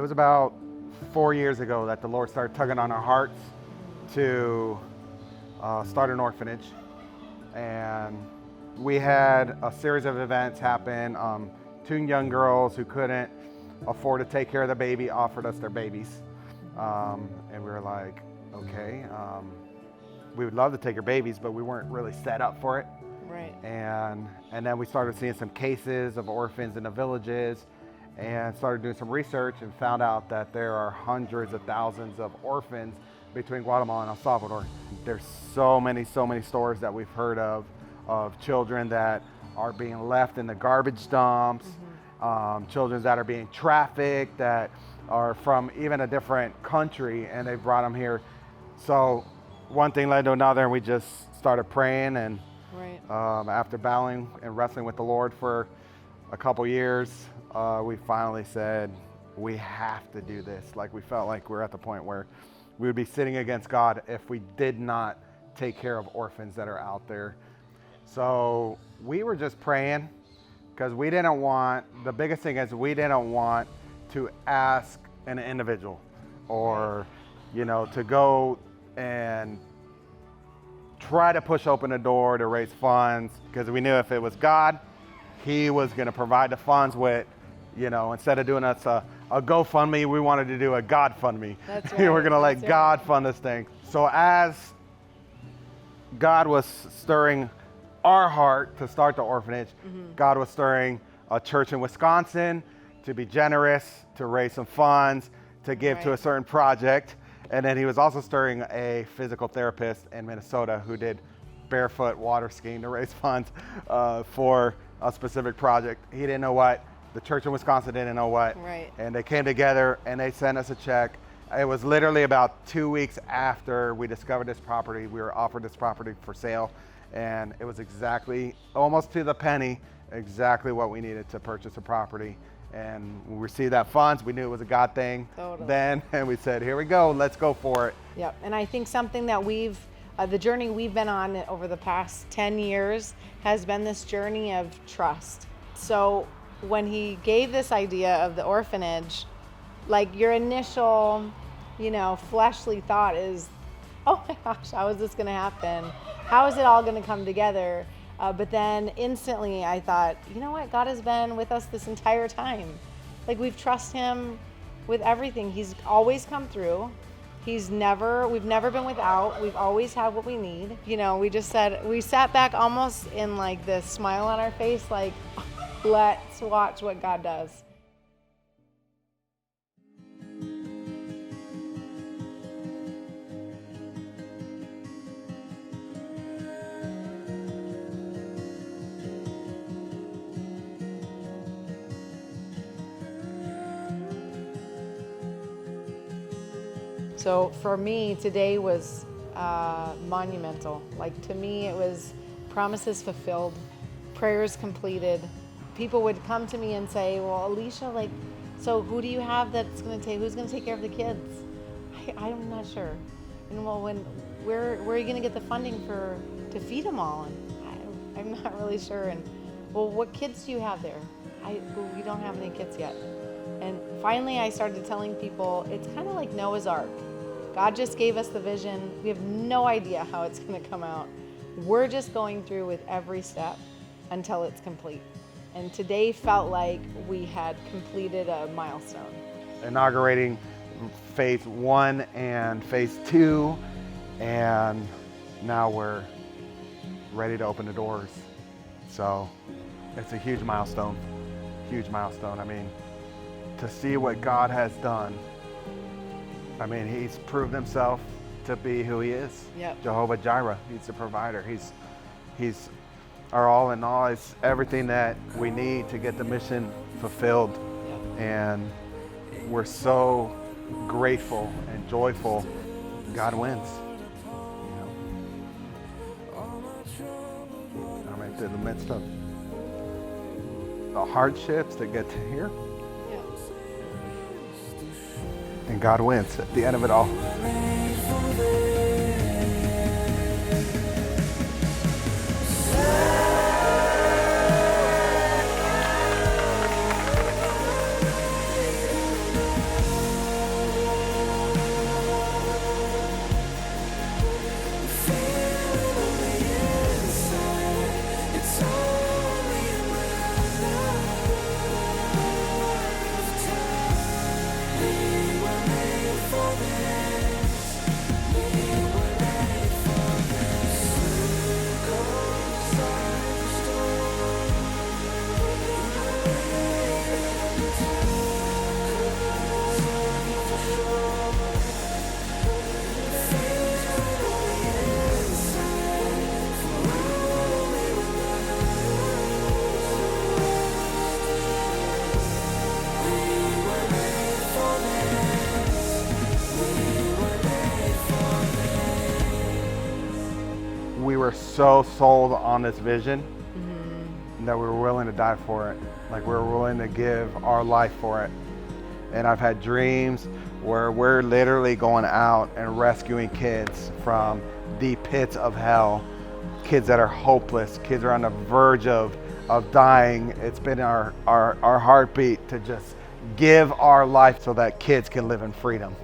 was about 4 years ago that the Lord started tugging on our hearts to start an orphanage. And we had a series of events happen. Two young girls who couldn't afford to take care of the baby offered us their babies. And we were like, okay, we would love to take your babies, but we weren't really set up for it. Right. And then we started seeing some cases of orphans in the villages and started doing some research and found out that there are hundreds of thousands of orphans between Guatemala and El Salvador. There's so many stories that we've heard of children that are being left in the garbage dumps, children that are being trafficked, that are from even a different country, and they brought them here. So one thing led to another, and we just started praying, and Right. After battling and wrestling with the Lord for a couple years, we finally said, we have to do this. Like, we felt like we were at the point where we would be sitting against God if we did not take care of orphans that are out there. So we were just praying, because we didn't want, the biggest thing is we didn't want to ask an individual or, to go and try to push open a door to raise funds, because we knew if it was God, he was going to provide the funds with, instead of doing us a GoFundMe, we wanted to do a God fund me. That's We're right. going to let God fund this thing. So as God was stirring our heart to start the orphanage, God was stirring a church in Wisconsin to be generous, to raise some funds, to give to a certain project. And then he was also stirring a physical therapist in Minnesota who did barefoot water skiing to raise funds for a specific project. He didn't know what. The church in Wisconsin didn't know what. Right. And they came together and they sent us a check. It was literally about 2 weeks after we discovered this property. We were offered this property for sale. And it was exactly, almost to the penny, exactly what we needed to purchase a property. And we received that funds. We knew it was a God thing then, and we said, here we go, let's go for it. Yep. And I think something that the journey we've been on over the past 10 years has been this journey of trust. So when he gave this idea of the orphanage, like your initial, fleshly thought is, oh my gosh, how is this going to happen? How is it all going to come together? But then instantly I thought, you know what? God has been with us this entire time. Like, we've trusted him with everything. He's always come through. We've never been without. We've always had what we need. We sat back almost in like this smile on our face, like, let's watch what God does. So for me, today was monumental. Like, to me, it was promises fulfilled, prayers completed. People would come to me and say, well, Alicia, so who do you have who's going to take care of the kids? I'm not sure. And well, where are you going to get the funding to feed them all? And I'm not really sure. And well, what kids do you have there? We don't have any kids yet. And finally, I started telling people, it's kind of like Noah's Ark. God just gave us the vision. We have no idea how it's going to come out. We're just going through with every step until it's complete. And today felt like we had completed a milestone. Inaugurating phase 1 and phase 2, and now we're ready to open the doors. So it's a huge milestone, I mean, to see what God has done. I mean, he's proved himself to be who he is. Yep. Jehovah Jireh, he's the provider. He's our all in all. He's everything that we need to get the mission fulfilled. Yep. And we're so grateful and joyful. God wins. I mean, through the midst of the hardships to get to here. And God wins at the end of it all. we were so sold on this vision that we were willing to die for it. Like we were willing to give our life for it. And I've had dreams where we're literally going out and rescuing kids from the pits of hell, kids that are hopeless, kids are on the verge of dying. It's been our heartbeat to just give our life so that kids can live in freedom.